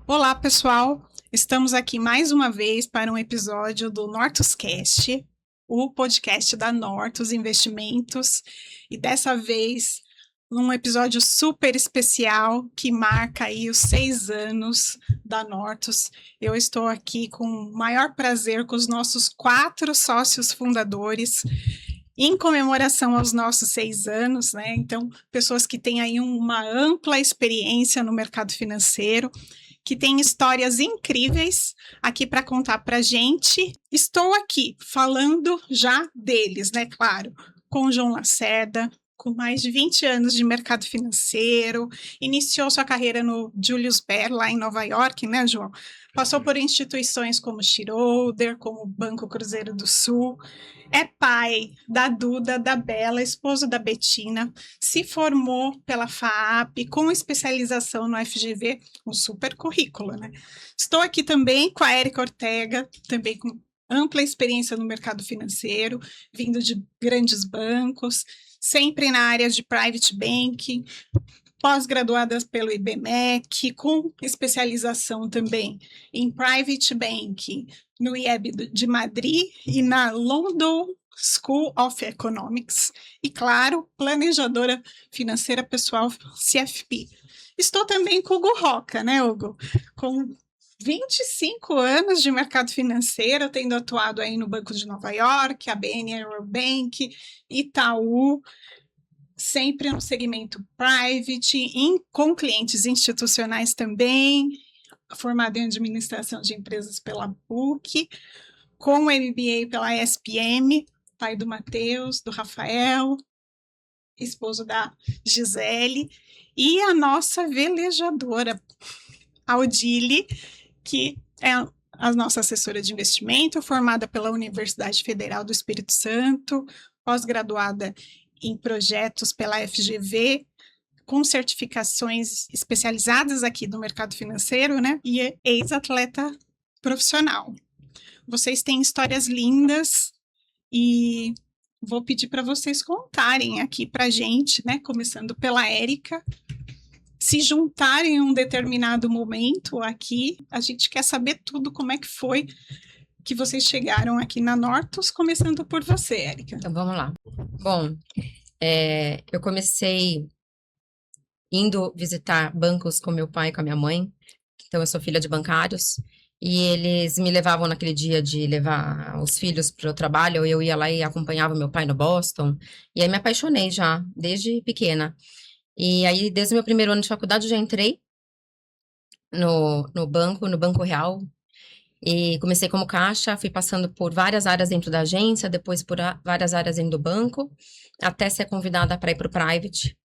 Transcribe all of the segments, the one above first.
Olá, pessoal! Estamos aqui mais uma vez para um episódio do NortusCast, o podcast da Nortus Investimentos, e dessa vez num episódio super especial que marca aí os 6 anos da Nortus. Eu estou aqui com o maior prazer com os nossos 4 sócios fundadores, em comemoração aos nossos 6 anos, né? Então, pessoas que têm aí uma ampla experiência no mercado financeiro, que tem histórias incríveis aqui para contar para gente. Estou aqui falando já deles, né? Claro, com o João Lacerda, com mais de 20 anos de mercado financeiro, iniciou sua carreira no Julius Baer, lá em Nova York, né, João? Passou por instituições como Schroeder, como Banco Cruzeiro do Sul, é pai da Duda, da Bela, esposo da Betina, se formou pela FAAP com especialização no FGV, um super currículo, né? Estou aqui também com a Érica Ortega, também com ampla experiência no mercado financeiro, vindo de grandes bancos, sempre na área de private banking, pós-graduadas pelo IBMEC, com especialização também em Private Banking no IEB de Madrid e na London School of Economics. E, claro, planejadora financeira pessoal CFP. Estou também com o Hugo Roca, né, Hugo? Com 25 anos de mercado financeiro, tendo atuado aí no Banco de Nova York, ABN Eurobank, Itaú, sempre no segmento private, com clientes institucionais também, formado em administração de empresas pela PUC, com MBA pela ESPM, pai do Matheus, do Rafael, esposo da Gisele, e a nossa velejadora, Aldile, que é a nossa assessora de investimento, formada pela Universidade Federal do Espírito Santo, pós-graduada em projetos pela FGV, com certificações especializadas aqui no mercado financeiro, né? E é ex-atleta profissional. Vocês têm histórias lindas e vou pedir para vocês contarem aqui para a gente, né? Começando pela Érica, se juntarem em um determinado momento aqui. A gente quer saber tudo, como é que foi que vocês chegaram aqui na Nortus, começando por você, Érica. Então, vamos lá. Bom, eu comecei indo visitar bancos com meu pai e com a minha mãe. Então, eu sou filha de bancários. E eles me levavam naquele dia de levar os filhos para o trabalho. Eu ia lá e acompanhava meu pai no Boston. E aí me apaixonei já, desde pequena. E aí, desde o meu primeiro ano de faculdade, eu já entrei no Banco Real. E comecei como caixa, fui passando por várias áreas dentro da agência, depois por várias áreas dentro do banco, até ser convidada para ir para o private.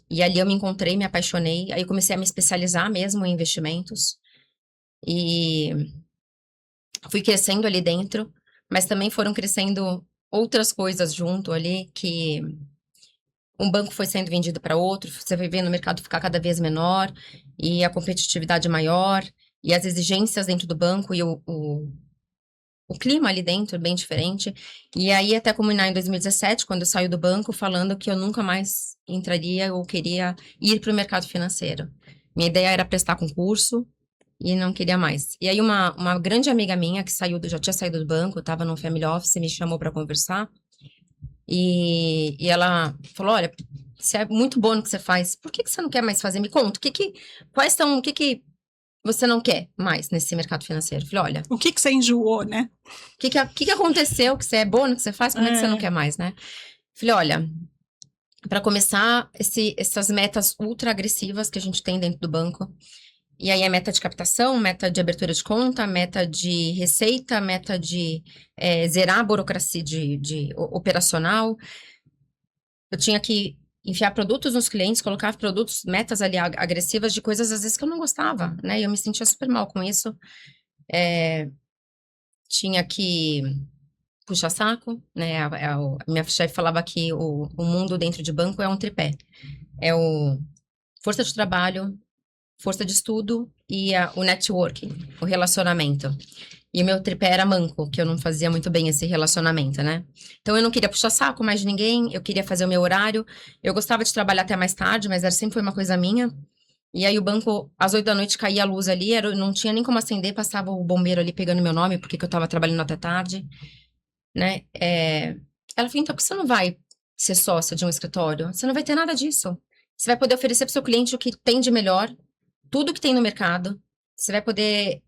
E ali eu me encontrei, me apaixonei. Aí eu comecei a me especializar mesmo em investimentos. E fui crescendo ali dentro, mas também foram crescendo outras coisas junto ali, que um banco foi sendo vendido para outro, você vai vendo o mercado ficar cada vez menor, e a competitividade maior, e as exigências dentro do banco, e o clima ali dentro é bem diferente. E aí até culminar em 2017, quando eu saio do banco, falando que eu nunca mais entraria ou queria ir para o mercado financeiro. Minha ideia era prestar concurso e não queria mais. E aí uma grande amiga minha que já tinha saído do banco, estava no family office, me chamou para conversar. E ela falou: olha, você é muito bom no que você faz, por que você não quer mais fazer? Me conta, o que você não quer mais nesse mercado financeiro? Eu falei: olha, O que você enjoou, né? o que aconteceu que você é bom no que você faz, como é que você não quer mais, né? Falei: olha, para começar, essas metas ultra agressivas que a gente tem dentro do banco, e aí é meta de captação, meta de abertura de conta, meta de receita, meta de zerar a burocracia de operacional. Eu tinha que enfiar produtos nos clientes, colocar produtos, metas ali agressivas de coisas às vezes que eu não gostava, né? E eu me sentia super mal com isso. Tinha que puxar saco, né? A minha chefe falava que o mundo dentro de banco é um tripé. É o força de trabalho, força de estudo e o networking, o relacionamento. E o meu tripé era manco, que eu não fazia muito bem esse relacionamento, né? Então eu não queria puxar saco mais de ninguém, eu queria fazer o meu horário. Eu gostava de trabalhar até mais tarde, mas sempre foi uma coisa minha. E aí o banco, às 8 da noite, caía a luz ali, não tinha nem como acender, passava o bombeiro ali pegando meu nome, porque que eu tava trabalhando até tarde, né? Ela falou, então, por que você não vai ser sócia de um escritório? Você não vai ter nada disso. Você vai poder oferecer para o seu cliente o que tem de melhor, tudo que tem no mercado. Você vai poder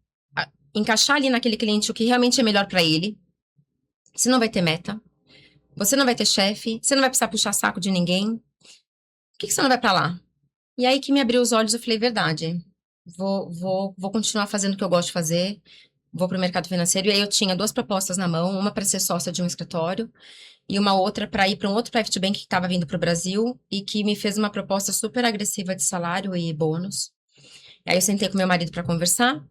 encaixar ali naquele cliente o que realmente é melhor para ele. Você não vai ter meta. Você não vai ter chefe. Você não vai precisar puxar saco de ninguém. Por que você não vai para lá? E aí que me abriu os olhos, eu falei, verdade. Vou continuar fazendo o que eu gosto de fazer. Vou para o mercado financeiro. E aí eu tinha 2 propostas na mão, uma para ser sócia de um escritório e uma outra para ir para um outro private bank que estava vindo para o Brasil e que me fez uma proposta super agressiva de salário e bônus. Aí eu sentei com meu marido para conversar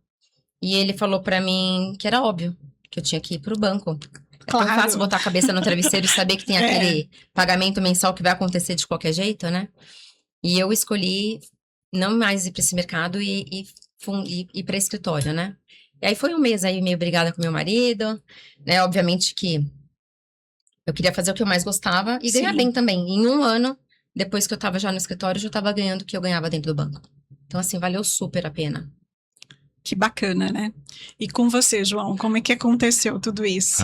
e ele falou para mim que era óbvio que eu tinha que ir para o banco. É tão fácil botar a cabeça no travesseiro e saber que tem aquele pagamento mensal que vai acontecer de qualquer jeito, né? E eu escolhi não mais ir para esse mercado e ir para escritório, né? E aí foi um mês aí meio brigada com meu marido, né? Obviamente que eu queria fazer o que eu mais gostava e ganhar bem também. Em um ano, depois que eu tava já no escritório, eu já tava ganhando o que eu ganhava dentro do banco. Então, assim, valeu super a pena. Que bacana, né? E com você, João, como é que aconteceu tudo isso?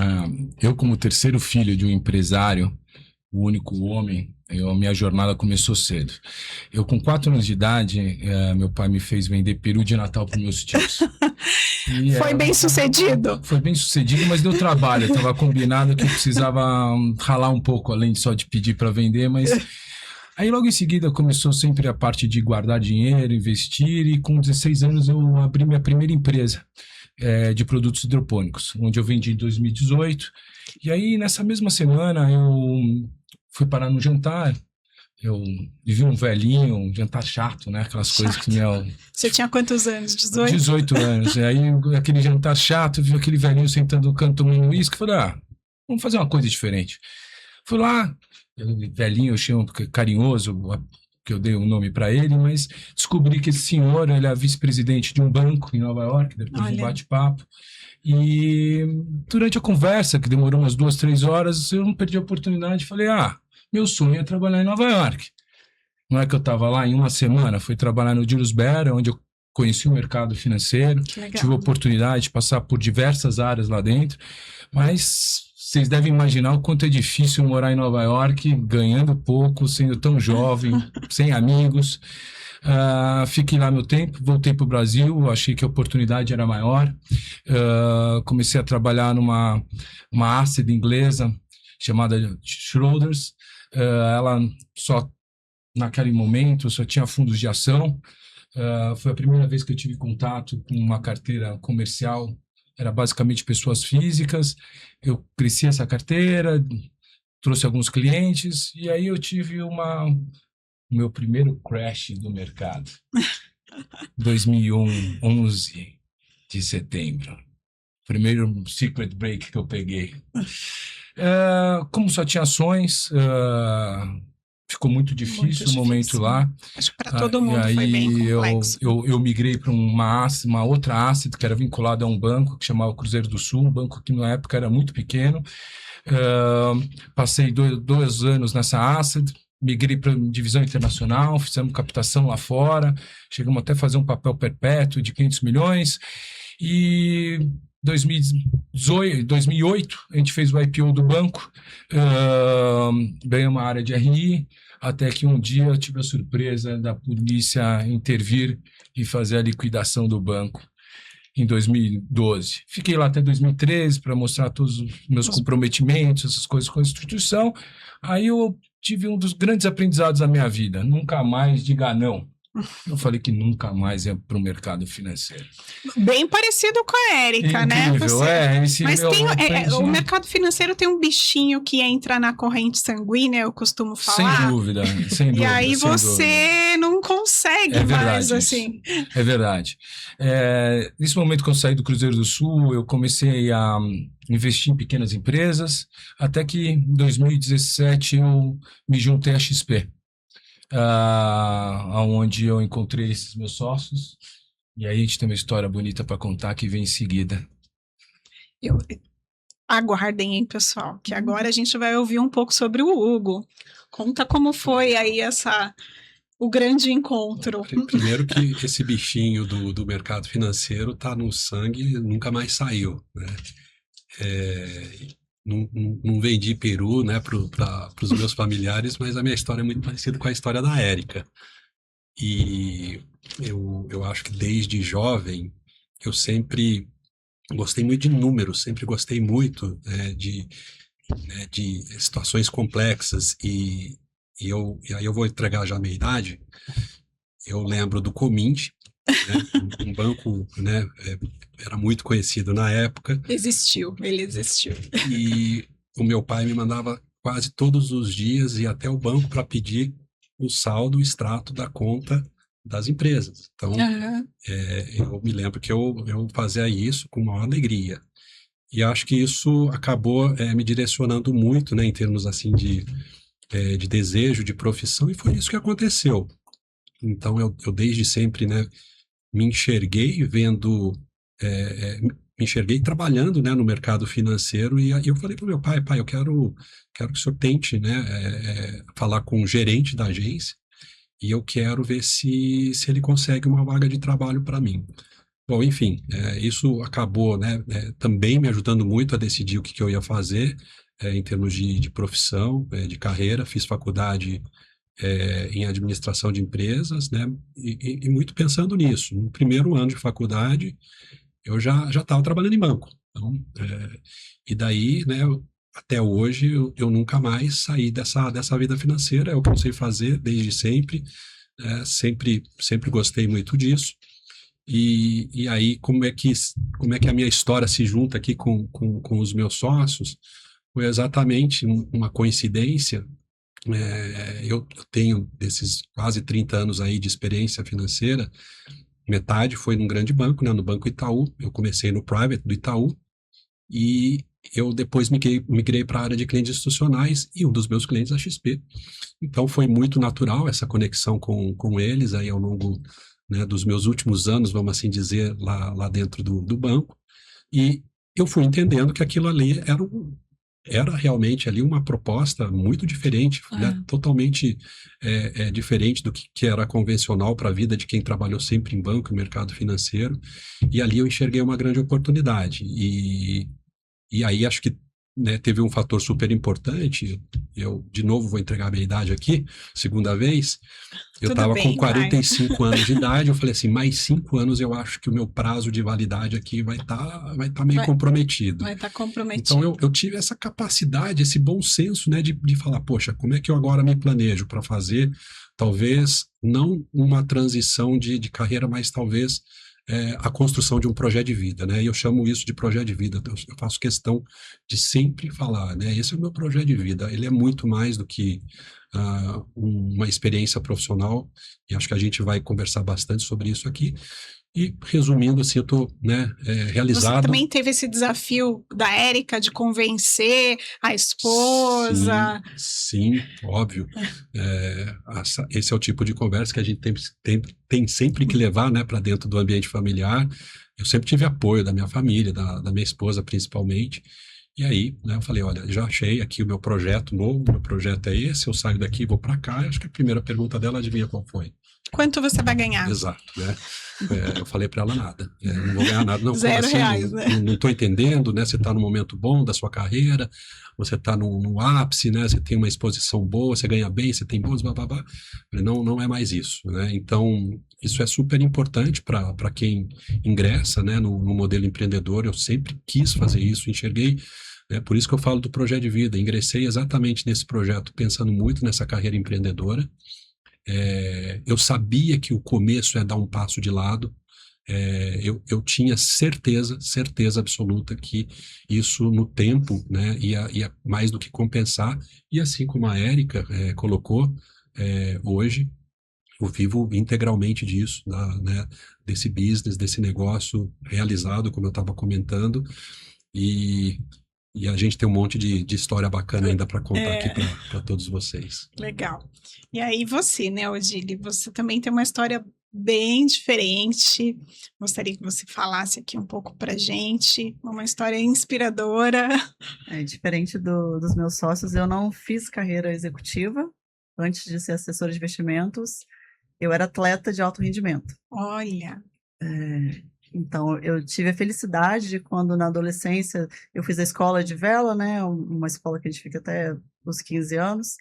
Eu, como terceiro filho de um empresário, o único homem, a minha jornada começou cedo. Eu, com 4 anos de idade, meu pai me fez vender peru de Natal para meus tios. Foi bem sucedido? Foi bem sucedido, mas deu trabalho. Estava combinado que eu precisava ralar um pouco, além de só de pedir para vender, mas... Aí logo em seguida começou sempre a parte de guardar dinheiro, investir, e com 16 anos eu abri minha primeira empresa de produtos hidropônicos, onde eu vendi em 2018. E aí nessa mesma semana eu fui parar no jantar, eu vi um velhinho, um jantar chato, né? Aquelas coisas que... Você tinha quantos anos? 18? 18 anos. E aí aquele jantar chato, vi aquele velhinho sentando no canto tomando uísque, falei, vamos fazer uma coisa diferente. Fui lá, velhinho, eu chamo porque carinhoso, que eu dei um nome para ele, mas descobri que esse senhor, ele é vice-presidente de um banco em Nova York, depois de um bate-papo. E durante a conversa, que demorou umas 2, 3 horas, eu não perdi a oportunidade e falei, meu sonho é trabalhar em Nova York. Não é que eu estava lá em uma semana, fui trabalhar no Julius Baer, onde eu conheci o mercado financeiro, tive a oportunidade de passar por diversas áreas lá dentro, mas... Vocês devem imaginar o quanto é difícil morar em Nova York, ganhando pouco, sendo tão jovem, sem amigos. Fiquei lá meu tempo, voltei para o Brasil, achei que a oportunidade era maior. Comecei a trabalhar numa asset inglesa chamada Schroders. Ela só, naquele momento, só tinha fundos de ação. Foi a primeira vez que eu tive contato com uma carteira comercial. Era basicamente pessoas físicas. Eu cresci essa carteira, trouxe alguns clientes, e aí eu tive o meu primeiro crash do mercado. 2001, 11 de setembro. Primeiro secret break que eu peguei. Como só tinha ações, ficou muito difícil o momento lá. Acho que para todo mundo foi bem complexo. Eu migrei para uma outra asset que era vinculada a um banco que chamava Cruzeiro do Sul, um banco que na época era muito pequeno. Passei 2 anos nessa asset, migrei para divisão internacional, fizemos captação lá fora, chegamos até a fazer um papel perpétuo de 500 milhões. E 2008, a gente fez o IPO do banco, ganhei uma área de RI, até que um dia eu tive a surpresa da polícia intervir e fazer a liquidação do banco em 2012. Fiquei lá até 2013 para mostrar todos os meus comprometimentos, essas coisas com a instituição. Aí eu tive um dos grandes aprendizados da minha vida, nunca mais diga não. Eu falei que nunca mais ia para o mercado financeiro. Bem parecido com a Érica, né? Mas o mercado financeiro tem um bichinho que entra na corrente sanguínea, eu costumo falar. Sem dúvida. E aí você não consegue mais, assim. É verdade. Nesse momento que eu saí do Cruzeiro do Sul, eu comecei a investir em pequenas empresas, até que em 2017 eu me juntei à XP. Onde eu encontrei esses meus sócios, e aí a gente tem uma história bonita para contar que vem em seguida. Aguardem, hein, pessoal, que agora a gente vai ouvir um pouco sobre o Hugo. Conta como foi aí o grande encontro. Primeiro que esse bichinho do mercado financeiro está no sangue e nunca mais saiu, né? Não vendi peru, né, para os meus familiares, mas a minha história é muito parecida com a história da Érica. E eu acho que desde jovem eu sempre gostei muito de números, sempre gostei muito de situações complexas e aí eu vou entregar já a minha idade. Eu lembro do Comint, né, um banco, né, era muito conhecido na época. Ele existiu. E o meu pai me mandava quase todos os dias ir até o banco para pedir o saldo, o extrato da conta das empresas. Então, eu me lembro que eu fazia isso com maior alegria. E acho que isso acabou me direcionando muito, né, em termos assim de desejo, de profissão, e foi isso que aconteceu. Então, eu desde sempre, né, me enxerguei vendo, me enxerguei trabalhando, né, no mercado financeiro, e aí eu falei para o meu pai, eu quero que o senhor tente, né, falar com o gerente da agência, e eu quero ver se ele consegue uma vaga de trabalho para mim. Bom, enfim, isso acabou, né, também me ajudando muito a decidir o que eu ia fazer, em termos de profissão, de carreira. Fiz faculdade em administração de empresas, né, e muito pensando nisso. No primeiro ano de faculdade, eu já estava trabalhando em banco. Então, e daí, né, até hoje, eu nunca mais saí dessa vida financeira. É o que eu sei fazer desde sempre, sempre gostei muito disso. E aí, como é que a minha história se junta aqui com os meus sócios? Foi exatamente uma coincidência. Eu tenho desses quase 30 anos aí de experiência financeira, metade foi num grande banco, né, no Banco Itaú. Eu comecei no private do Itaú e eu depois migrei para a área de clientes institucionais, e um dos meus clientes é a XP. Então foi muito natural essa conexão com eles aí ao longo, né, dos meus últimos anos, vamos assim dizer, lá dentro do banco. E eu fui entendendo que aquilo ali era realmente ali uma proposta muito diferente, né? Totalmente diferente do que era convencional para a vida de quem trabalhou sempre em banco e mercado financeiro. E ali eu enxerguei uma grande oportunidade. E aí acho que, né, teve um fator super importante. Eu, de novo, vou entregar a minha idade aqui, segunda vez. Eu estava com 45 anos de idade. Eu falei assim, mais 5 anos eu acho que o meu prazo de validade aqui vai tá meio comprometido. Vai estar comprometido. Então eu tive essa capacidade, esse bom senso, né, de falar, poxa, como é que eu agora me planejo para fazer, talvez, não uma transição de carreira, mas talvez a construção de um projeto de vida, né? E eu chamo isso de projeto de vida. Eu faço questão de sempre falar, né? Esse é o meu projeto de vida. Ele é muito mais do que uma experiência profissional, e acho que a gente vai conversar bastante sobre isso aqui. E, resumindo, assim, eu estou, né, realizado. Você também teve esse desafio da Érica de convencer a esposa? Sim, óbvio. Esse é o tipo de conversa que a gente tem sempre que levar, né, para dentro do ambiente familiar. Eu sempre tive apoio da minha família, da minha esposa principalmente. E aí, né, eu falei, olha, já achei aqui o meu projeto novo, meu projeto é esse, eu saio daqui, vou para cá. Acho que a primeira pergunta dela, adivinha qual foi? Quanto você vai ganhar? Exato, né? Eu falei para ela nada. Não vou ganhar nada. Não, R$0, né? Não estou entendendo, né? Você está no momento bom da sua carreira, você está no ápice, né? Você tem uma exposição boa, você ganha bem, você tem bons, bababá. Não é mais isso, né? Então, isso é super importante para quem ingressa, né, no modelo empreendedor. Eu sempre quis fazer isso, enxerguei. Por isso que eu falo do projeto de vida. Ingressei exatamente nesse projeto, pensando muito nessa carreira empreendedora. Eu sabia que o começo é dar um passo de lado. Eu tinha certeza absoluta que isso no tempo, né, ia mais do que compensar. E assim como a Érica colocou, hoje eu vivo integralmente disso, né, desse business, desse negócio realizado, como eu estava comentando. E a gente tem um monte de história bacana ainda para contar aqui para todos vocês. Legal. E aí você, né, Odile, você também tem uma história bem diferente. Gostaria que você falasse aqui um pouco para gente. Uma história inspiradora. Diferente dos meus sócios, eu não fiz carreira executiva antes de ser assessora de investimentos. eu era atleta de alto rendimento. Olha. Então, eu tive a felicidade de quando, na adolescência, eu fiz a escola de vela, né? Uma escola que a gente fica até os 15 anos.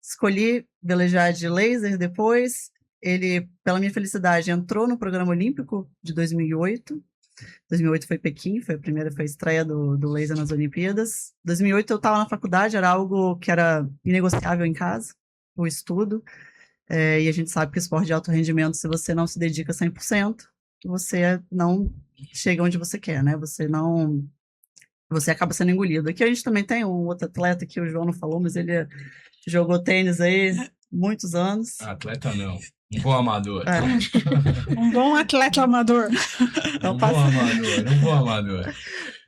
Escolhi velejar de laser depois. Ele, pela minha felicidade, entrou no programa olímpico de 2008. 2008 foi Pequim, foi a estreia do laser nas Olimpíadas. 2008 eu estava na faculdade, era algo que era inegociável em casa, o estudo. E a gente sabe que o esporte de alto rendimento, se você não se dedica 100%, você não chega onde você quer, né? Você acaba sendo engolido. Aqui a gente também tem um outro atleta que o João não falou, mas ele jogou tênis aí muitos anos. Atleta não. Um bom amador. Um bom atleta amador. Então, Um bom amador.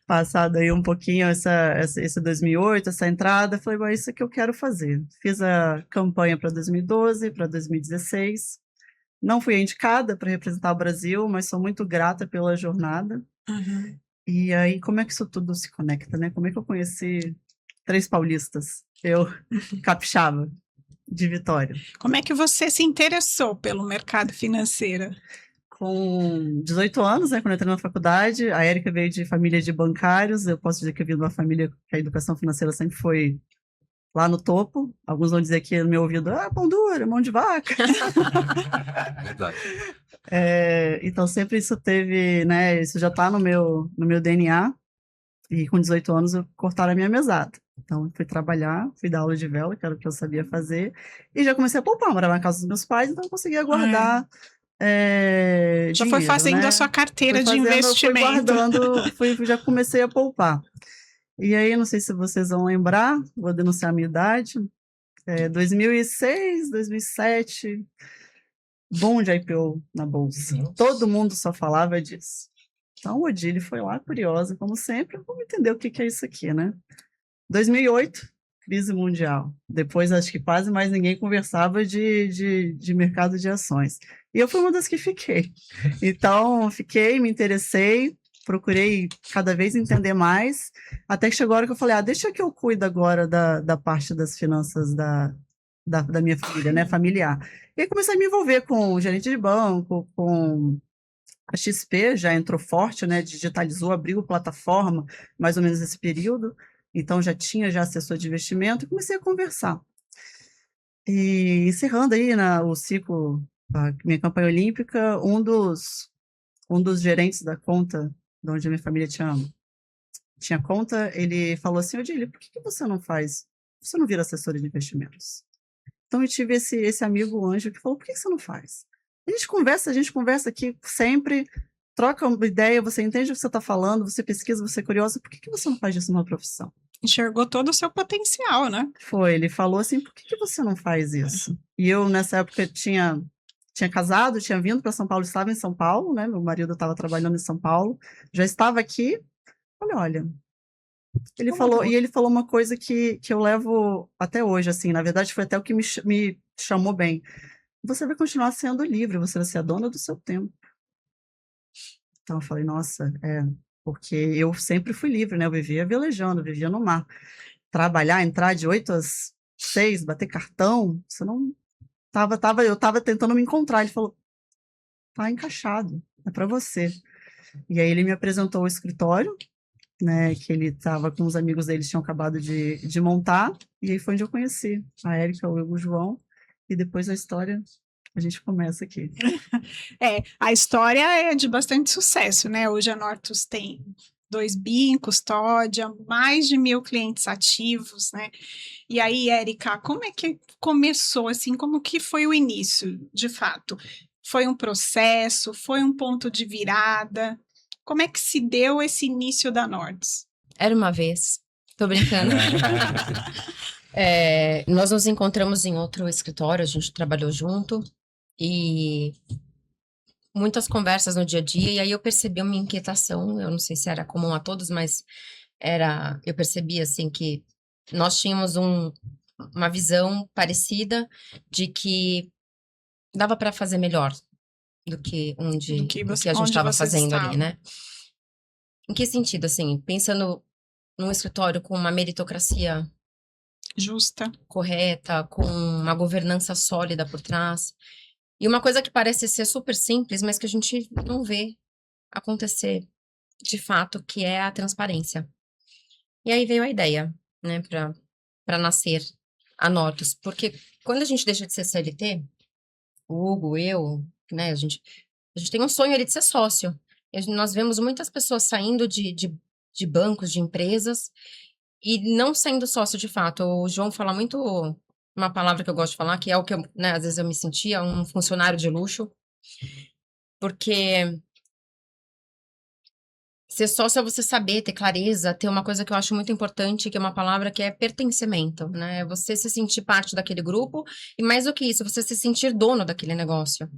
Passado aí um pouquinho esse 2008, essa entrada, falei, bom, é isso que eu quero fazer. Fiz a campanha para 2012, para 2016. Não fui indicada para representar o Brasil, mas sou muito grata pela jornada. Uhum. E aí, como é que isso tudo se conecta, né? Como é que eu conheci 3 paulistas? Eu, capixaba, de Vitória. Como é que você se interessou pelo mercado financeiro? Com 18 anos, né, quando eu entrei na faculdade, a Érica veio de família de bancários. Eu posso dizer que eu vim de uma família que a educação financeira sempre foi lá no topo. Alguns vão dizer aqui no meu ouvido, pão duro, mão de vaca. Verdade. Então, sempre isso teve, né, isso já está no meu DNA. E com 18 anos, eu cortaram a minha mesada. Então, eu fui trabalhar, fui dar aula de vela, que era o que eu sabia fazer. E já comecei a poupar, morava na casa dos meus pais, então eu conseguia guardar Já dinheiro, foi fazendo né? a sua carteira de Fui investimento. guardando, já comecei a poupar. E aí, não sei se vocês vão lembrar, vou denunciar a minha idade. 2006, 2007, boom de IPO na Bolsa. Nossa. Todo mundo só falava disso. Então, o Odile foi lá, curiosa, como sempre, vamos entender o que é isso aqui, né? 2008, crise mundial. Depois, acho que quase mais ninguém conversava de mercado de ações. E eu fui uma das que fiquei. Então, me interessei, procurei cada vez entender mais, até que chegou a hora que eu falei, deixa que eu cuido agora da parte das finanças da minha família, né, familiar. E aí comecei a me envolver com o gerente de banco, com a XP, já entrou forte, né, digitalizou, abriu plataforma, mais ou menos nesse período, então já tinha assessor de investimento, e comecei a conversar. E encerrando aí o ciclo, a minha campanha olímpica, um dos gerentes da conta, de onde a minha família tinha conta, ele falou assim, Odile, por que você não vira assessora de investimentos? Então eu tive esse amigo anjo que falou, por que você não faz? A gente conversa aqui sempre, troca uma ideia, você entende o que você está falando, você pesquisa, você é curiosa, por que você não faz disso numa profissão? Enxergou todo o seu potencial, né? Ele falou assim, por que você não faz isso? E eu, nessa época, tinha casado, tinha vindo para São Paulo, estava em São Paulo, né? Meu marido estava trabalhando em São Paulo, já estava aqui. Falei, olha, ele falou uma coisa que eu levo até hoje, assim, na verdade foi até o que me chamou bem. Você vai continuar sendo livre, você vai ser a dona do seu tempo. Então eu falei, nossa, porque eu sempre fui livre, né? Eu vivia velejando, vivia no mar. Trabalhar, entrar de 8 às 6, bater cartão, você não... eu estava tentando me encontrar. Ele falou, tá encaixado, é para você. E aí ele me apresentou o escritório, né, que ele estava com os amigos dele, tinham acabado de montar, e aí foi onde eu conheci a Érica, o Hugo, o João, e depois a história, a gente começa aqui. A história é de bastante sucesso, né? Hoje a Nortus tem 2 bi em custódia, mais de 1.000 clientes ativos, né? E aí, Érica, como é que começou, assim, como que foi o início, de fato? Foi um processo, foi um ponto de virada? Como é que se deu esse início da Nortus? Era uma vez, tô brincando. Nós nos encontramos em outro escritório, a gente trabalhou junto, e muitas conversas no dia a dia, e aí eu percebi uma inquietação, eu não sei se era comum a todos, mas eu percebi, assim, que nós tínhamos uma visão parecida de que dava para fazer melhor do que a gente estava fazendo ali, né? Em que sentido, assim, pensando num escritório com uma meritocracia justa, correta, com uma governança sólida por trás, E uma coisa que parece ser super simples, mas que a gente não vê acontecer de fato, que é a transparência. E aí veio a ideia, né, para nascer a Nortus. Porque quando a gente deixa de ser CLT, o Hugo, eu, né, a gente tem um sonho ali de ser sócio. Nós vemos muitas pessoas saindo de bancos, de empresas, e não sendo sócio de fato. O João fala muito uma palavra que eu gosto de falar, que é o que eu, né, às vezes eu me sentia um funcionário de luxo, porque ser sócio é você saber, ter clareza, ter uma coisa que eu acho muito importante, que é uma palavra que é pertencimento, né? Você se sentir parte daquele grupo, e mais do que isso, você se sentir dono daquele negócio,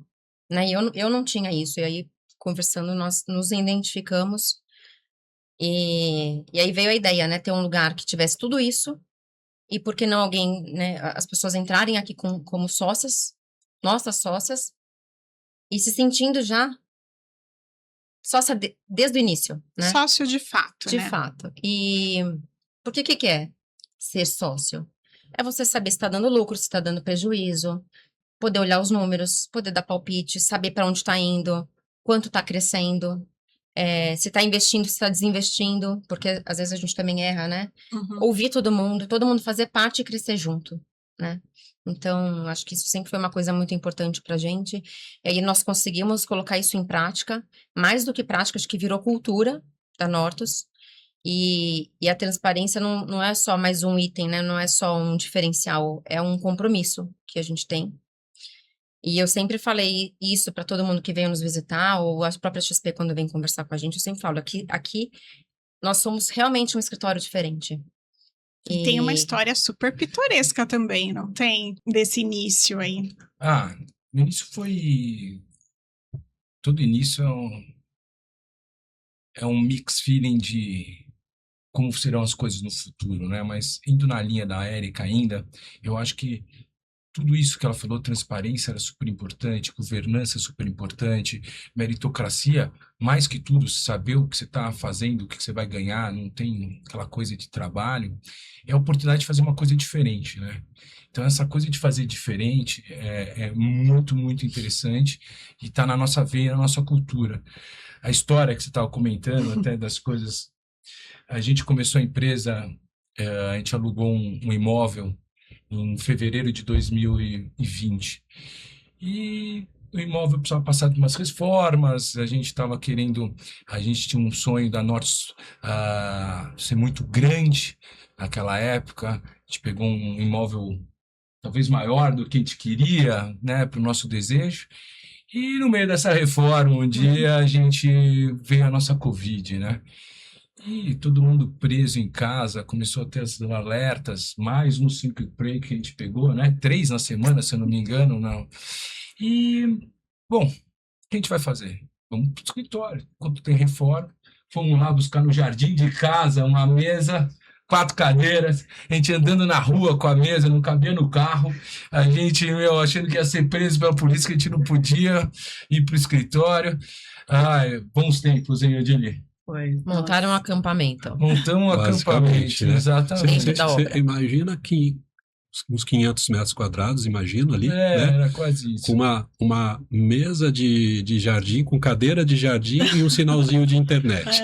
né? E eu não tinha isso, e aí, conversando, nós nos identificamos, e aí veio a ideia, né? Ter um lugar que tivesse tudo isso, e por que não alguém, né? As pessoas entrarem aqui como sócias, nossas sócias, e se sentindo já sócia desde o início, né? Sócio de fato, De né? fato. E porque o que é ser sócio? É você saber se está dando lucro, se está dando prejuízo, poder olhar os números, poder dar palpite, saber para onde está indo, quanto está crescendo, se está investindo, se está desinvestindo, porque às vezes a gente também erra, né? Uhum. Ouvir todo mundo fazer parte e crescer junto, né? Então, acho que isso sempre foi uma coisa muito importante pra gente. E aí nós conseguimos colocar isso em prática, mais do que prática, acho que virou cultura da Nortus. E a transparência não é só mais um item, né? Não é só um diferencial, é um compromisso que a gente tem. E eu sempre falei isso para todo mundo que veio nos visitar, ou a própria XP quando vem conversar com a gente, eu sempre falo, aqui nós somos realmente um escritório diferente. E tem uma história super pitoresca também, não tem? Desse início aí. No início foi... Todo início é um mix feeling de como serão as coisas no futuro, né? Mas indo na linha da Érica ainda, eu acho que tudo isso que ela falou, transparência era super importante, governança super importante, meritocracia, mais que tudo, saber o que você está fazendo, o que você vai ganhar, não tem aquela coisa de trabalho, é a oportunidade de fazer uma coisa diferente, né? Então, essa coisa de fazer diferente é muito, muito interessante e está na nossa veia, na nossa cultura. A história que você estava comentando, até das coisas... A gente começou a empresa, a gente alugou um imóvel em fevereiro de 2020. E o imóvel precisava passar de umas reformas, a gente tinha um sonho da Nortus ser muito grande naquela época, a gente pegou um imóvel talvez maior do que a gente queria, né, para o nosso desejo, e no meio dessa reforma, um dia a gente veio a nossa Covid, né? E todo mundo preso em casa, começou a ter as alertas, mais um Simple Pray que a gente pegou, né? 3 na semana, se eu não me engano, não. E, bom, o que a gente vai fazer? Vamos para o escritório, enquanto tem reforma. Fomos lá buscar no jardim de casa uma mesa, 4 cadeiras, a gente andando na rua com a mesa, não cabia no carro, a gente, achando que ia ser preso pela polícia, que a gente não podia ir para o escritório. Bons tempos, hein, Odile? Montaram um acampamento. Montamos um acampamento, né? Exatamente. Você imagina que uns 500 metros quadrados, imagino ali, né? Era quase isso. Com uma mesa de jardim, com cadeira de jardim e um sinalzinho de internet.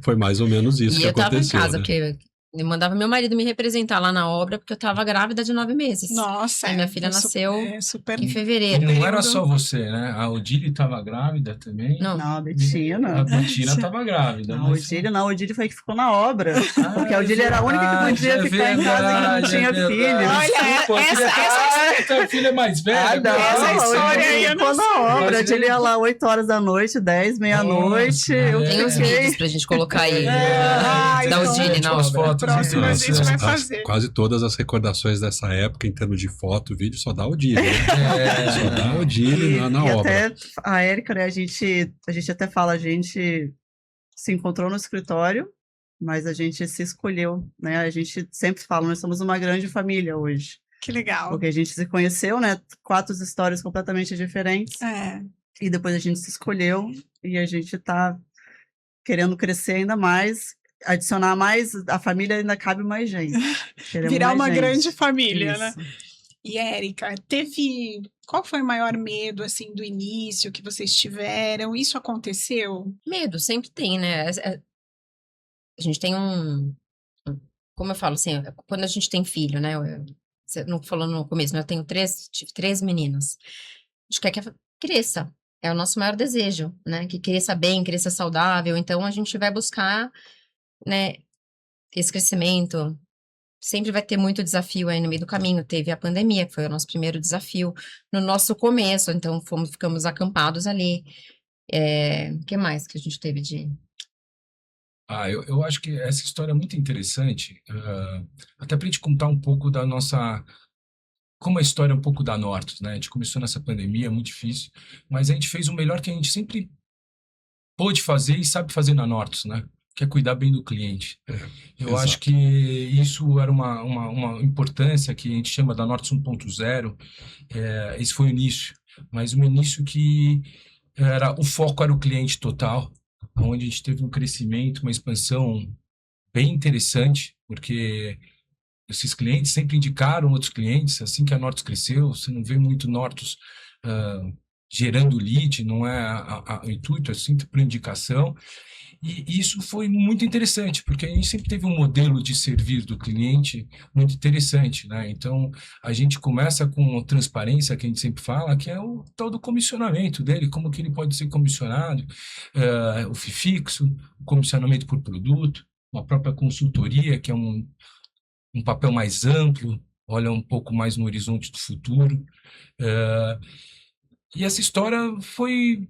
Foi mais ou menos isso que aconteceu. Eu tava em casa, né? porque eu mandava meu marido me representar lá na obra, porque eu tava grávida de 9 meses. Nossa. E minha filha nasceu super em fevereiro. E não era só você, né? A Odile estava grávida também. Não, a Betina. A Betina estava grávida. Não, a Odile foi que ficou na obra. Porque a Odile era a única que podia ficar em casa e não tinha filho. Olha, essa filha é mais velha. Essa história aí eu não ficou na obra. A Odile ia lá 8 horas da noite, 10, meia-noite. Tem uns vídeos pra gente colocar aí. Da Odile na obra. Próximo a gente vai fazer. Quase todas as recordações dessa época, em termos de foto, vídeo, só dá Odile. Né? Só dá Odile na obra. E até a Érica, né, a gente até fala, a gente se encontrou no escritório, mas a gente se escolheu, né? A gente sempre fala, nós somos uma grande família hoje. Que legal. Porque a gente se conheceu, né? 4 histórias completamente diferentes. E depois a gente se escolheu e a gente tá querendo crescer ainda mais, adicionar mais, a família ainda cabe mais gente. Virar mais uma gente. grande família, Isso. né? E, Érica, qual foi o maior medo, assim, do início que vocês tiveram? Isso aconteceu? Medo, sempre tem, né? A gente tem como eu falo assim, quando a gente tem filho, né? Você não falou no começo, né? Tive 3 meninas. A gente quer que cresça. É o nosso maior desejo, né? Que cresça bem, cresça saudável. Então, a gente vai buscar, né? Esse crescimento. Sempre vai ter muito desafio aí no meio do caminho. Teve a pandemia, que foi o nosso primeiro desafio no nosso começo. Então, ficamos acampados ali. O que mais que a gente teve de... Eu acho que essa história é muito interessante, até para a gente contar um pouco da nossa. Como a história é um pouco da Nortus, né? A gente começou nessa pandemia, é muito difícil, mas a gente fez o melhor que a gente sempre pôde fazer e sabe fazer na Nortus, né? Que é cuidar bem do cliente. Eu exato. acho que isso era uma importância que a gente chama da Nortus 1.0. Esse foi o início, mas um início que o foco era o cliente total, onde a gente teve um crescimento, uma expansão bem interessante, porque esses clientes sempre indicaram outros clientes. Assim que a Nortus cresceu, você não vê muito Nortus gerando lead, não é o intuito, é sempre por indicação. E isso foi muito interessante, porque a gente sempre teve um modelo de servir do cliente muito interessante, né? Então, a gente começa com transparência, que a gente sempre fala, que é o tal do comissionamento dele, como que ele pode ser comissionado, o FII fixo, o comissionamento por produto, a própria consultoria, que é um papel mais amplo, olha um pouco mais no horizonte do futuro. E essa história E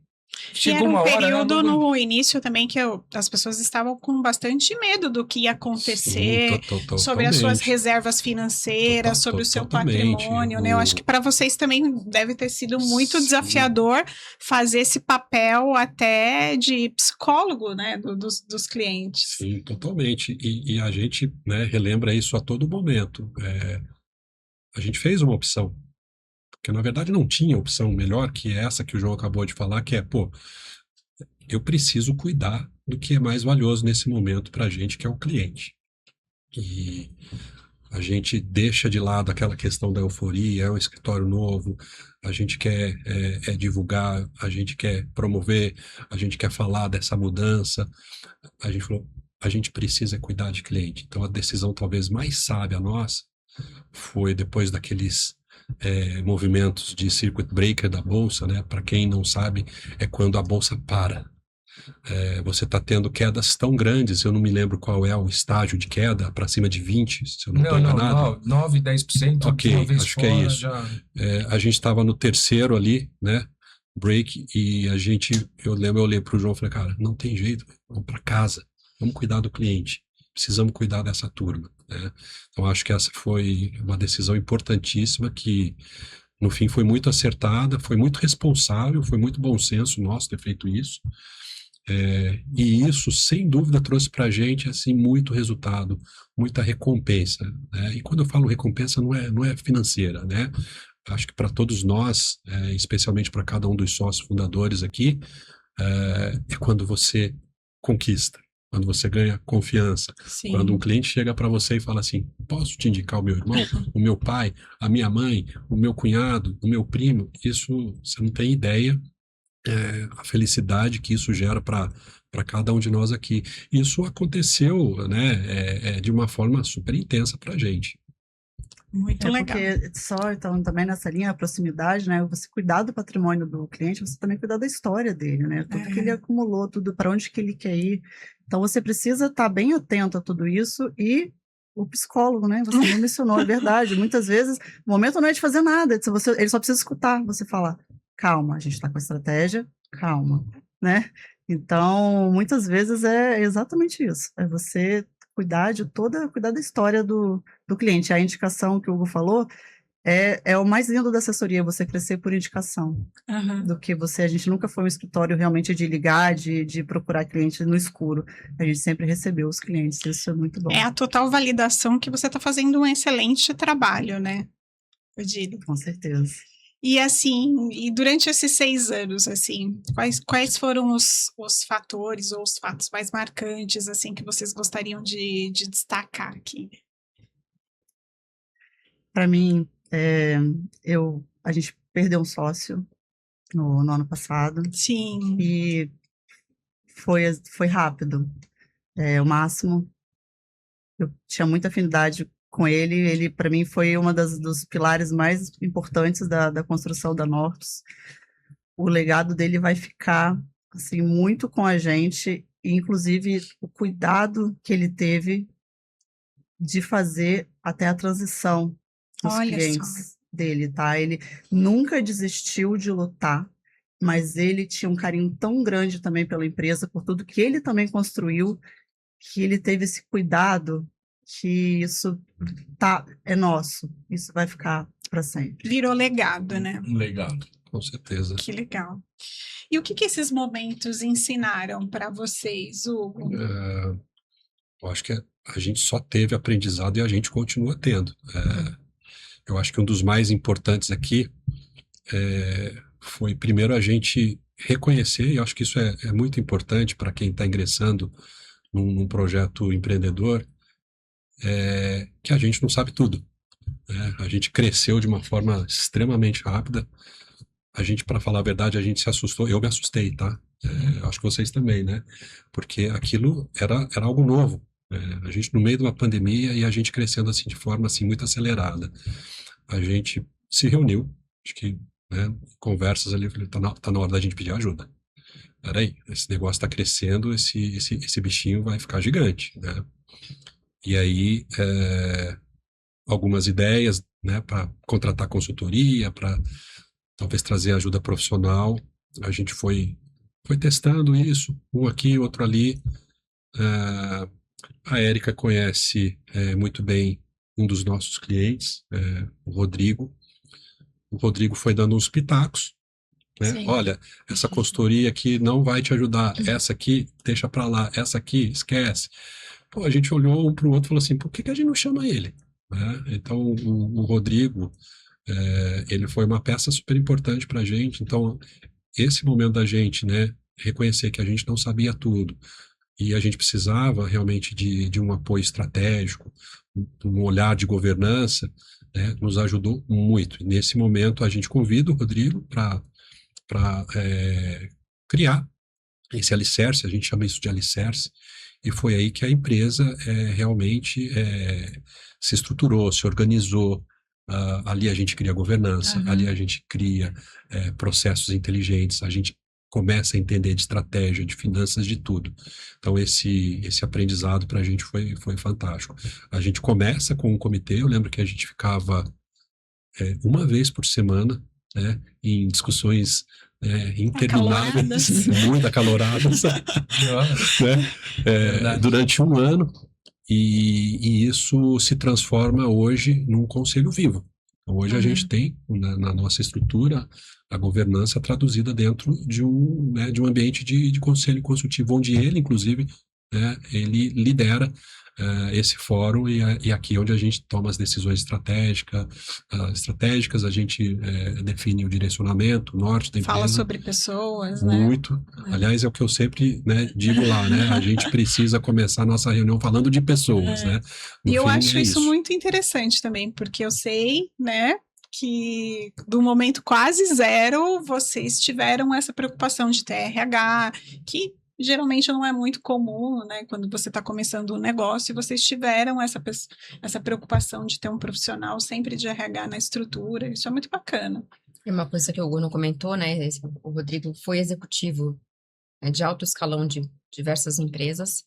chegou era um uma hora, né? período no início também que as pessoas estavam com bastante medo do que ia Sim, acontecer, sobre as suas totalmente. reservas financeiras, sobre o seu Totalmente. patrimônio, né? Eu acho que para vocês também deve ter sido muito Sim. desafiador fazer esse papel até de psicólogo, né, dos clientes. Sim, totalmente. E a gente, né, relembra isso a todo momento. A gente fez uma opção, porque na verdade não tinha opção melhor que essa que o João acabou de falar, que é, pô, eu preciso cuidar do que é mais valioso nesse momento para a gente, que é o cliente. E a gente deixa de lado aquela questão da euforia, é um escritório novo, a gente quer divulgar, a gente quer promover, a gente quer falar dessa mudança. A gente falou, a gente precisa cuidar de cliente. Então, a decisão talvez mais sábia nossa foi depois daqueles movimentos de circuit breaker da bolsa, né? Para quem não sabe, é quando a bolsa para. Você está tendo quedas tão grandes, eu não me lembro qual é o estágio de queda, para cima de 20, se eu não estou enganado. 9, 10%. Ok, uma vez acho que é fora, isso. já... A gente estava no terceiro ali, né? Break, e eu lembro, eu olhei para o João e falei, cara, não tem jeito, vamos para casa, vamos cuidar do cliente, precisamos cuidar dessa turma, né? Então, acho que essa foi uma decisão importantíssima que, no fim, foi muito acertada, foi muito responsável, foi muito bom senso nosso ter feito isso. E isso, sem dúvida, trouxe para a gente assim, muito resultado, muita recompensa, né? E quando eu falo recompensa, não é financeira, né? Acho que para todos nós, especialmente para cada um dos sócios fundadores aqui, é quando você conquista, quando você ganha confiança, Sim. quando um cliente chega para você e fala assim, posso te indicar o meu irmão, o meu pai, a minha mãe, o meu cunhado, o meu primo, isso você não tem ideia, a felicidade que isso gera para cada um de nós aqui. Isso aconteceu, né, de uma forma super intensa para a gente. Muito legal. Porque só, então, também nessa linha, a proximidade, né? Você cuidar do patrimônio do cliente, você também cuidar da história dele, né? Tudo que ele acumulou, tudo para onde que ele quer ir. Então, você precisa estar bem atento a tudo isso e o psicólogo, né? Você não mencionou, é verdade. Muitas vezes, o momento não é de fazer nada, ele só precisa escutar, você falar, calma, a gente está com a estratégia, calma, né? Então, muitas vezes é exatamente isso, é você cuidar da história do cliente. A indicação que o Hugo falou é o mais lindo da assessoria, você crescer por indicação. Do que a gente nunca foi um escritório realmente de ligar, de procurar clientes no escuro. A gente sempre recebeu os clientes, isso é muito bom. É a total validação que você está fazendo um excelente trabalho, né, Odile? Com certeza. E assim, durante esses 6 anos, assim, quais foram os fatores ou os fatos mais marcantes, assim, que vocês gostariam de destacar aqui? Para mim, A gente perdeu um sócio no ano passado Sim. e foi rápido. O Máximo, eu tinha muita afinidade com ele. Ele, para mim, foi uma dos pilares mais importantes da construção da Nortus. O legado dele vai ficar assim muito com a gente, e, inclusive o cuidado que ele teve de fazer até a transição dos Olha clientes dele, tá? Ele nunca desistiu de lutar, mas ele tinha um carinho tão grande também pela empresa, por tudo que ele também construiu, que ele teve esse cuidado, que isso é nosso, isso vai ficar para sempre. Virou legado, né? Legado. Com certeza. Que legal. E o que esses momentos ensinaram para vocês, Hugo? Eu acho que a gente só teve aprendizado e a gente continua tendo. Eu acho que um dos mais importantes aqui foi, primeiro, a gente reconhecer, e eu acho que isso é muito importante para quem está ingressando num projeto empreendedor, que a gente não sabe tudo. A gente cresceu de uma forma extremamente rápida. A gente, para falar a verdade, a gente se assustou. Eu me assustei, tá? Acho que vocês também, né? Porque aquilo era algo novo. A gente no meio de uma pandemia e a gente crescendo assim de forma assim muito acelerada. A gente se reuniu, acho que, né, conversas ali, eu falei, tá na hora da gente pedir ajuda. Peraí, esse negócio está crescendo, esse bichinho vai ficar gigante, né? E aí, algumas ideias, né, para contratar consultoria, para talvez trazer ajuda profissional. A gente foi testando isso, um aqui, outro ali. A Érica conhece muito bem um dos nossos clientes, o Rodrigo. O Rodrigo foi dando uns pitacos, né? Sim. Olha, essa consultoria aqui não vai te ajudar, essa aqui deixa para lá, essa aqui esquece. Pô, a gente olhou um para o outro e falou assim, por que a gente não chama ele? Né? Então, o Rodrigo, ele foi uma peça super importante para a gente. Então, esse momento da gente, né, reconhecer que a gente não sabia tudo e a gente precisava realmente de um apoio estratégico, um olhar de governança, né, nos ajudou muito. E nesse momento, a gente convida o Rodrigo para criar esse alicerce, a gente chama isso de alicerce, e foi aí que a empresa realmente se estruturou, se organizou. Ali a gente cria governança, ali a gente cria processos inteligentes, a gente começa a entender de estratégia, de finanças, de tudo. Então esse aprendizado para a gente foi fantástico. A gente começa com um comitê, eu lembro que a gente ficava uma vez por semana, né, em discussões intermináveis, muito acaloradas, né, durante um ano, e isso se transforma hoje num conselho vivo. Então, hoje a gente tem na nossa estrutura a governança traduzida dentro de um ambiente de conselho consultivo, onde ele, inclusive, ele lidera esse fórum, e aqui é onde a gente toma as decisões estratégicas, a gente define o direcionamento, o norte da empresa. Fala sobre pessoas, né? Muito. Aliás, é o que eu sempre, né, digo lá, né? A gente precisa começar a nossa reunião falando de pessoas, né? E eu acho isso muito interessante também, porque eu sei, né, que do momento quase zero, vocês tiveram essa preocupação de ter RH, que geralmente não é muito comum, né, quando você está começando um negócio, e vocês tiveram essa preocupação de ter um profissional sempre de RH na estrutura. Isso é muito bacana. É uma coisa que o Hugo não comentou, né? O Rodrigo foi executivo de alto escalão de diversas empresas.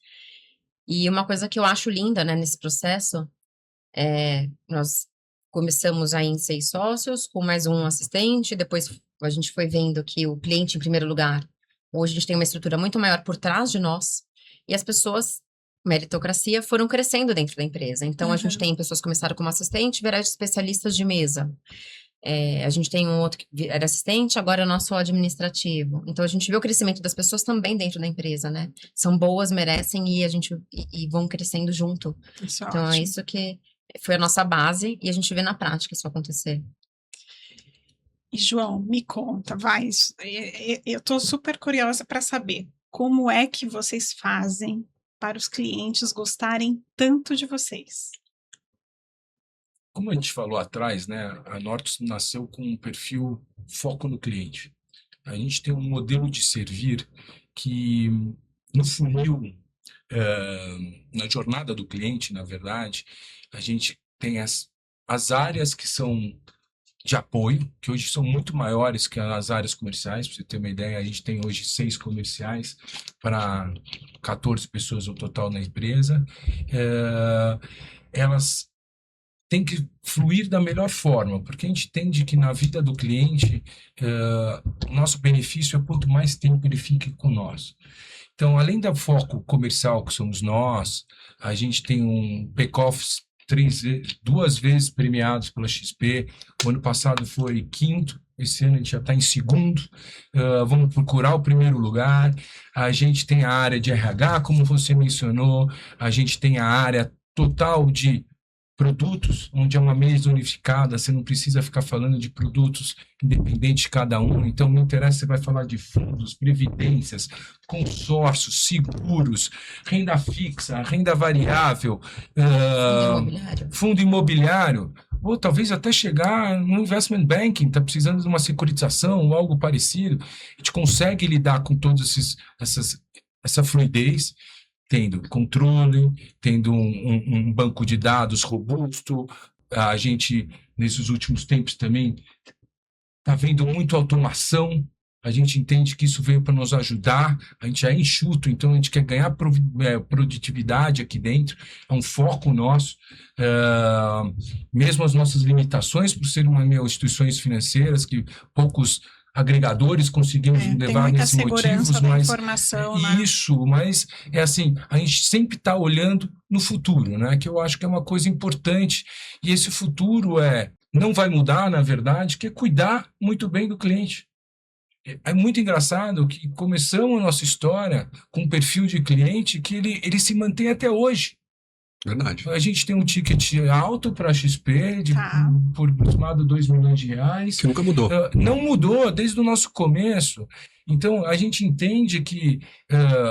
E uma coisa que eu acho linda, né, nesse processo, nós começamos aí em 6 sócios, com mais um assistente, depois a gente foi vendo que o cliente, em primeiro lugar, hoje a gente tem uma estrutura muito maior por trás de nós, e as pessoas, meritocracia, foram crescendo dentro da empresa. Então, a gente tem pessoas que começaram como assistente, viraram especialistas de mesa. A gente tem um outro que era assistente, agora é nosso administrativo. Então, a gente vê o crescimento das pessoas também dentro da empresa, né? São boas, merecem, e vão crescendo junto. Isso é então, ótimo. é isso que foi a nossa base, e a gente vê na prática isso acontecer. E, João, me conta, vai. Eu estou super curiosa para saber como é que vocês fazem para os clientes gostarem tanto de vocês. como a gente falou atrás, né, a Nortus nasceu com um perfil foco no cliente. A gente tem um modelo de servir que no funil, na jornada do cliente, na verdade, a gente tem as áreas que são de apoio, que hoje são muito maiores que as áreas comerciais. Para você ter uma ideia, a gente tem hoje 6 comerciais para 14 pessoas no total na empresa. Elas têm que fluir da melhor forma, porque a gente entende que na vida do cliente, o nosso benefício é quanto mais tempo ele fique com nós. Então, além do foco comercial, que somos nós, a gente tem um back-office 2 vezes premiados pela XP. O ano passado foi 5º, esse ano a gente já está em 2º. Vamos procurar o 1º lugar. A gente tem a área de RH, como você mencionou. A gente tem a área total de produtos, onde é uma mesa unificada, você não precisa ficar falando de produtos independentes de cada um. Então, me interessa, você vai falar de fundos, previdências, consórcios, seguros, renda fixa, renda variável, fundo imobiliário, ou talvez até chegar no investment banking, está precisando de uma securitização ou algo parecido. A gente consegue lidar com todas essa fluidez, tendo controle, tendo um banco de dados robusto. A gente, nesses últimos tempos também, está vendo muita automação. A gente entende que isso veio para nos ajudar. A gente é enxuto, então a gente quer ganhar produtividade aqui dentro. É um foco nosso. Mesmo as nossas limitações, por ser instituições financeiras, que poucos agregadores conseguimos levar nesses motivos, mas informação, né? Isso, mas é assim, a gente sempre está olhando no futuro, né? Que eu acho que é uma coisa importante, e esse futuro não vai mudar, na verdade, que é cuidar muito bem do cliente. É muito engraçado que começamos a nossa história com um perfil de cliente que ele se mantém até hoje. Verdade. A gente tem um ticket alto para a XP, por aproximado R$2 milhões. Que nunca mudou. Não mudou desde o nosso começo. Então, a gente entende que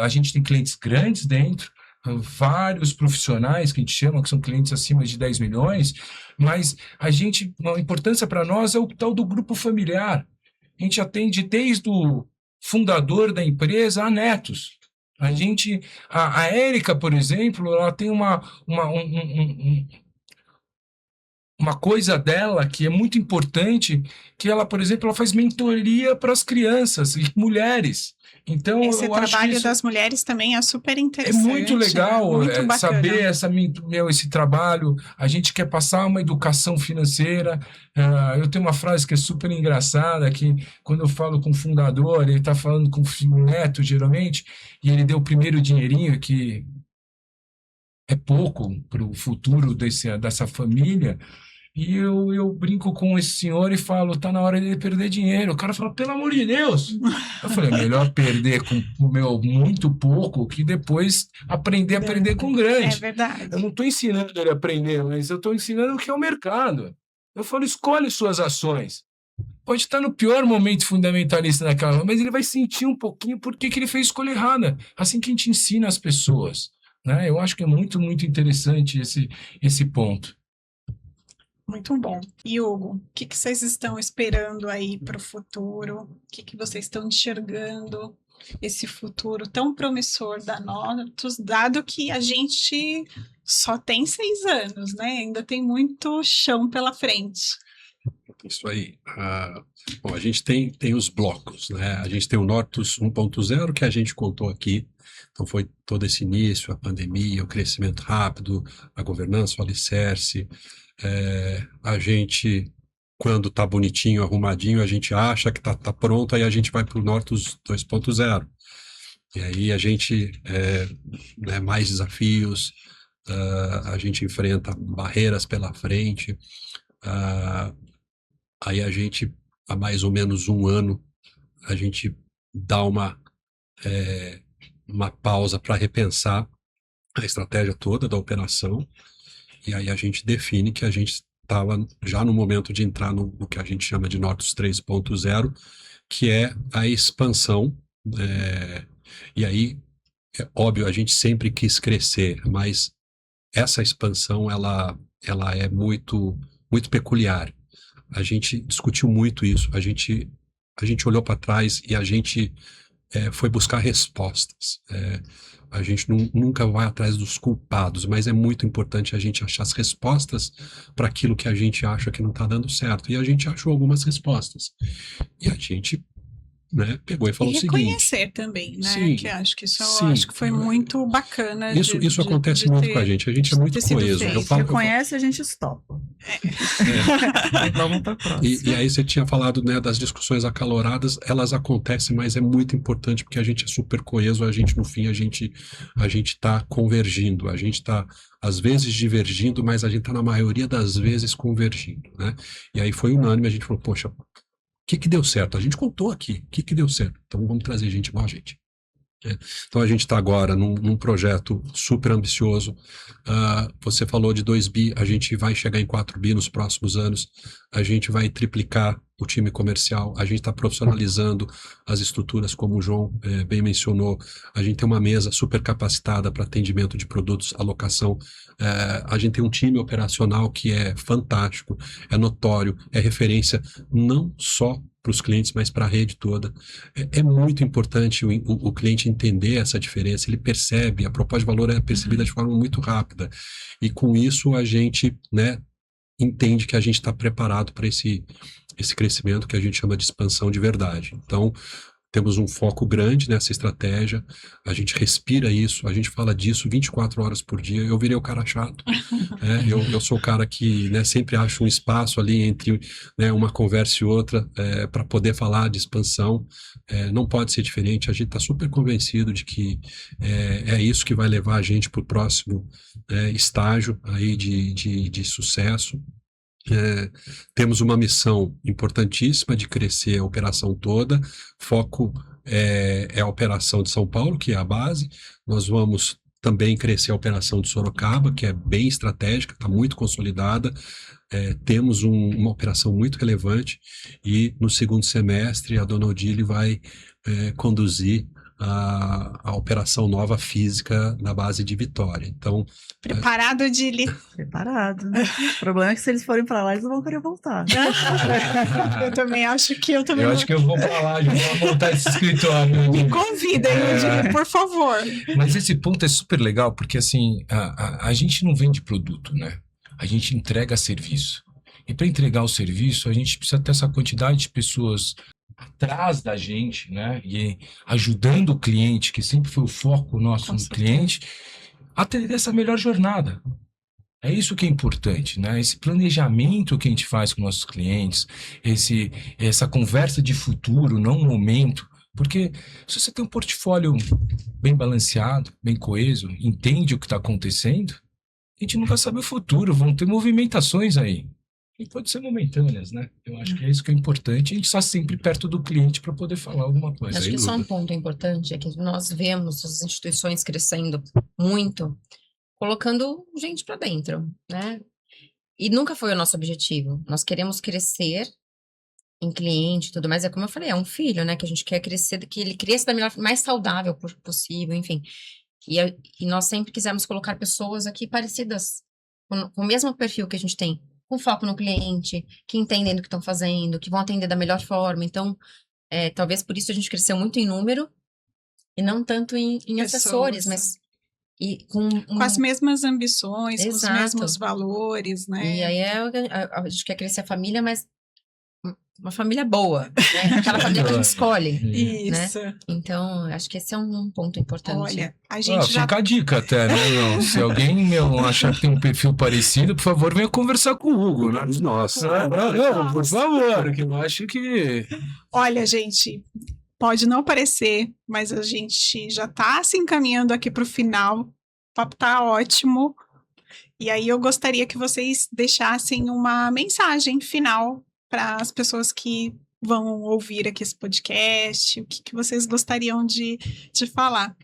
a gente tem clientes grandes dentro, vários profissionais que a gente chama, que são clientes acima de 10 milhões, mas a importância para nós é o tal do grupo familiar. A gente atende desde o fundador da empresa a netos. A Érica, por exemplo, ela tem uma coisa dela que é muito importante, que ela, por exemplo, ela faz mentoria para as crianças e mulheres. Então, esse eu acho trabalho que isso das mulheres também é super é interessante. muito legal, muito bacana. saber esse trabalho. A gente quer passar uma educação financeira. Eu tenho uma frase que é super engraçada, que quando eu falo com o fundador, ele está falando com o neto, geralmente, e ele deu o primeiro dinheirinho, que é pouco para o futuro dessa família. E eu brinco com esse senhor e falo, tá na hora dele perder dinheiro. O cara fala, pelo amor de Deus. Eu falei, melhor perder com o meu muito pouco que depois aprender a perder com grande. É verdade. Eu não estou ensinando ele a aprender, mas eu estou ensinando o que é o mercado. Eu falo, escolhe suas ações. Pode estar no pior momento fundamentalista naquela, mas ele vai sentir um pouquinho por que ele fez escolha errada. Assim que a gente ensina as pessoas, né? Eu acho que é muito, muito interessante esse ponto. Muito bom. E Hugo, o que vocês estão esperando aí para o futuro? O que vocês estão enxergando esse futuro tão promissor da Nortus, dado que a gente só tem 6 anos, né? Ainda tem muito chão pela frente. Isso aí. Bom, a gente tem os blocos, né? A gente tem o Nortus 1.0, que a gente contou aqui. Então foi todo esse início, a pandemia, o crescimento rápido, a governança, o alicerce. A gente, quando está bonitinho, arrumadinho, a gente acha que tá pronto, aí a gente vai para o Nortus 2.0. E aí a gente, mais desafios, a gente enfrenta barreiras pela frente. Aí a gente, há mais ou menos 1 ano, a gente dá uma pausa para repensar a estratégia toda da operação. E aí a gente define que a gente estava já no momento de entrar no que a gente chama de Nortus 3.0, que é a expansão. E aí, é óbvio, a gente sempre quis crescer, mas essa expansão, ela é muito, muito peculiar. A gente discutiu muito isso, a gente olhou para trás e a gente foi buscar respostas. A gente nunca vai atrás dos culpados, mas é muito importante a gente achar as respostas para aquilo que a gente acha que não está dando certo. E a gente achou algumas respostas. E a gente, né, pegou e falou o seguinte. Reconhecer também, né? Sim, que acho que isso sim. acho que foi muito bacana. Isso acontece muito com a gente é muito coeso. Eu reconhece, a gente estopa. Vamos para próxima. E aí você tinha falado, né, das discussões acaloradas, elas acontecem, mas é muito importante porque a gente é super coeso, no fim, a gente tá convergindo, a gente tá, às vezes, divergindo, mas a gente tá, na maioria das vezes, convergindo, né? E aí foi unânime, a gente falou, poxa, o que deu certo? A gente contou aqui, o que deu certo? Então vamos trazer gente igual a gente. Então a gente está agora num projeto super ambicioso. Você falou de 2 bi, a gente vai chegar em 4 bi nos próximos anos. A gente vai triplicar o time comercial. A gente está profissionalizando as estruturas, como o João bem mencionou. A gente tem uma mesa super capacitada para atendimento de produtos, alocação. A gente tem um time operacional que é fantástico, é notório, é referência não só para os clientes, mas para a rede toda. É muito importante o cliente entender essa diferença, ele percebe, a proposta de valor é percebida de forma muito rápida, e com isso a gente, né, entende que a gente está preparado para esse crescimento que a gente chama de expansão de verdade. Então, temos um foco grande nessa estratégia, a gente respira isso, a gente fala disso 24 horas por dia. Eu virei o cara chato, eu sou o cara que, né, sempre acho um espaço ali entre, né, uma conversa e outra para poder falar de expansão. Não pode ser diferente, a gente está super convencido de que é isso que vai levar a gente para o próximo estágio aí de sucesso. Temos uma missão importantíssima de crescer a operação toda. Foco é a operação de São Paulo, que é a base. Nós vamos também crescer a operação de Sorocaba, que é bem estratégica, está muito consolidada. Temos uma operação muito relevante e no segundo semestre a dona Odile vai conduzir a operação nova física na base de Vitória. Então, preparado, Odile? Preparado. O problema é que se eles forem para lá, eles não vão querer voltar. Eu também acho que eu também. Eu acho que eu vou para lá, já vou montar esse escritório. Me convidem, Odile, por favor. Mas esse ponto é super legal, porque assim, a gente não vende produto, né? A gente entrega serviço. E para entregar o serviço, a gente precisa ter essa quantidade de pessoas atrás da gente, né? E ajudando o cliente, que sempre foi o foco nosso no cliente, a ter essa melhor jornada. É isso que é importante, né? Esse planejamento que a gente faz com nossos clientes, essa conversa de futuro, não momento. Porque se você tem um portfólio bem balanceado, bem coeso, entende o que está acontecendo, a gente nunca sabe o futuro, vão ter movimentações aí. E pode ser momentâneas, né? Eu acho que é isso que é importante. A gente está sempre perto do cliente para poder falar alguma coisa. Acho que só um ponto importante é que nós vemos as instituições crescendo muito, colocando gente para dentro, né? E nunca foi o nosso objetivo. Nós queremos crescer em cliente e tudo mais. É como eu falei, é um filho, né? Que a gente quer crescer, que ele cresça da melhor, mais saudável possível, enfim. E nós sempre quisemos colocar pessoas aqui parecidas, com o mesmo perfil que a gente tem, com foco no cliente, que entendem do que estão fazendo, que vão atender da melhor forma. Então, talvez por isso a gente cresceu muito em número e não tanto em assessores, mas com as mesmas ambições, Exato. Com os mesmos valores, né? E aí a gente quer crescer a família, mas uma família boa, né? Aquela família que a gente escolhe. Isso. Né? Então, acho que esse é um ponto importante. Olha, a gente já... Fica a dica até, né, não? Se alguém achar que tem um perfil parecido, por favor, venha conversar com o Hugo, né? Nossa, não, por favor, que eu acho que... Olha, gente, pode não parecer, mas a gente já está se encaminhando aqui para o final. O papo tá ótimo. E aí eu gostaria que vocês deixassem uma mensagem final para as pessoas que vão ouvir aqui esse podcast. O que vocês gostariam de falar?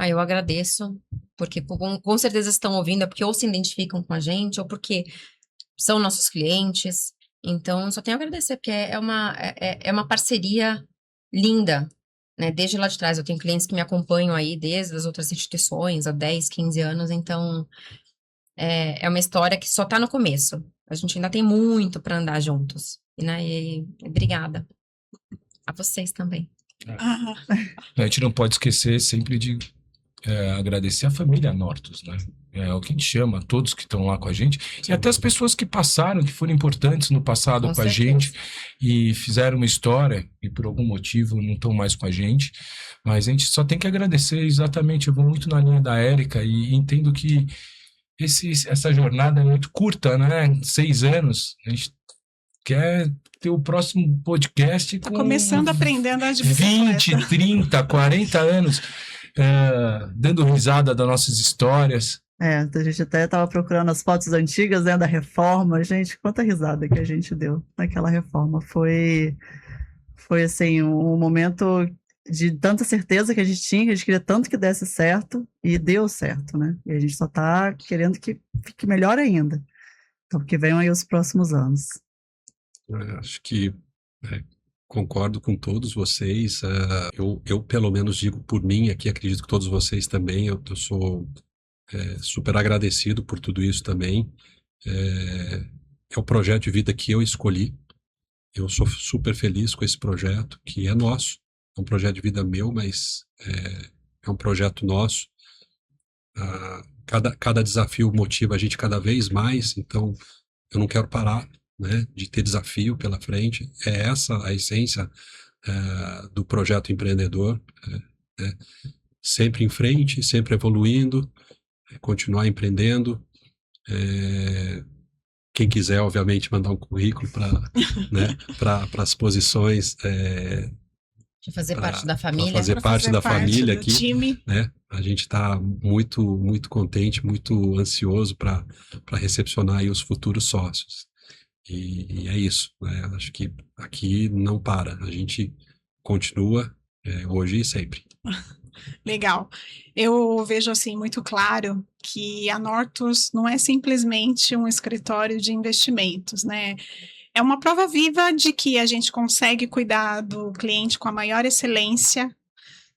Eu agradeço, porque com certeza estão ouvindo, é porque ou se identificam com a gente, ou porque são nossos clientes. Então, só tenho a agradecer, porque é uma parceria linda, né? Desde lá de trás, eu tenho clientes que me acompanham aí desde as outras instituições, há 10, 15 anos, então é uma história que só tá no começo. A gente ainda tem muito para andar juntos, né? E obrigada a vocês também. Ah, A gente não pode esquecer sempre de agradecer a família Nortus, né? É o que a gente chama, todos que estão lá com a gente, e até as pessoas que passaram, que foram importantes no passado Com com a certeza. gente e fizeram uma história e por algum motivo não estão mais com a gente, mas a gente só tem que agradecer exatamente. Eu vou muito na linha da Érica e entendo que essa jornada é muito curta, né? 6 anos, a gente quer ter o próximo podcast tá com começando aprendendo a de bicicleta. 20, 30, 40 anos, dando risada das nossas histórias. A gente até estava procurando as fotos antigas, né, da reforma. Gente, quanta risada que a gente deu naquela reforma. Foi assim, um momento de tanta certeza que a gente tinha, que a gente queria tanto que desse certo, e deu certo, né? E a gente só está querendo que fique melhor ainda. Então, que venham aí os próximos anos. Acho que concordo com todos vocês. Eu, pelo menos, digo por mim aqui, acredito que todos vocês também. Eu sou super agradecido por tudo isso também. É o projeto de vida que eu escolhi. Eu sou super feliz com esse projeto, que é nosso. É um projeto de vida meu, mas é um projeto nosso. Cada desafio motiva a gente cada vez mais, então eu não quero parar, né, de ter desafio pela frente. É essa a essência do projeto empreendedor. Né? Sempre em frente, sempre evoluindo, continuar empreendendo. Quem quiser, obviamente, mandar um currículo para né, as posições. De fazer parte da família. Para fazer parte da família aqui. Time. Né? A gente está muito, muito contente, muito ansioso para recepcionar aí os futuros sócios. E é isso. Né? Acho que aqui não para. A gente continua hoje e sempre. Legal. Eu vejo assim muito claro que a Nortus não é simplesmente um escritório de investimentos, né? É uma prova viva de que a gente consegue cuidar do cliente com a maior excelência,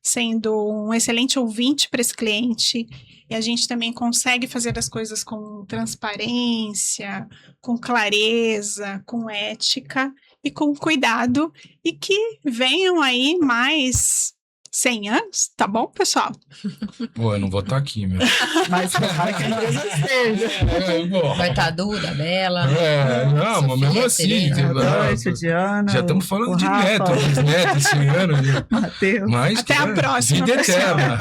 sendo um excelente ouvinte para esse cliente, e a gente também consegue fazer as coisas com transparência, com clareza, com ética e com cuidado, e que venham aí mais 100 anos, tá bom, pessoal? Pô, eu não vou estar aqui, meu. Mas tomara que a empresa esteja. Vai estar a Duda, a Bela. Não, mas mesmo assim. Boa noite, Diana. Já estamos falando o de Rafa, neto esse ano. Matheus. Mas, Até a próxima, vida pessoal. eterna.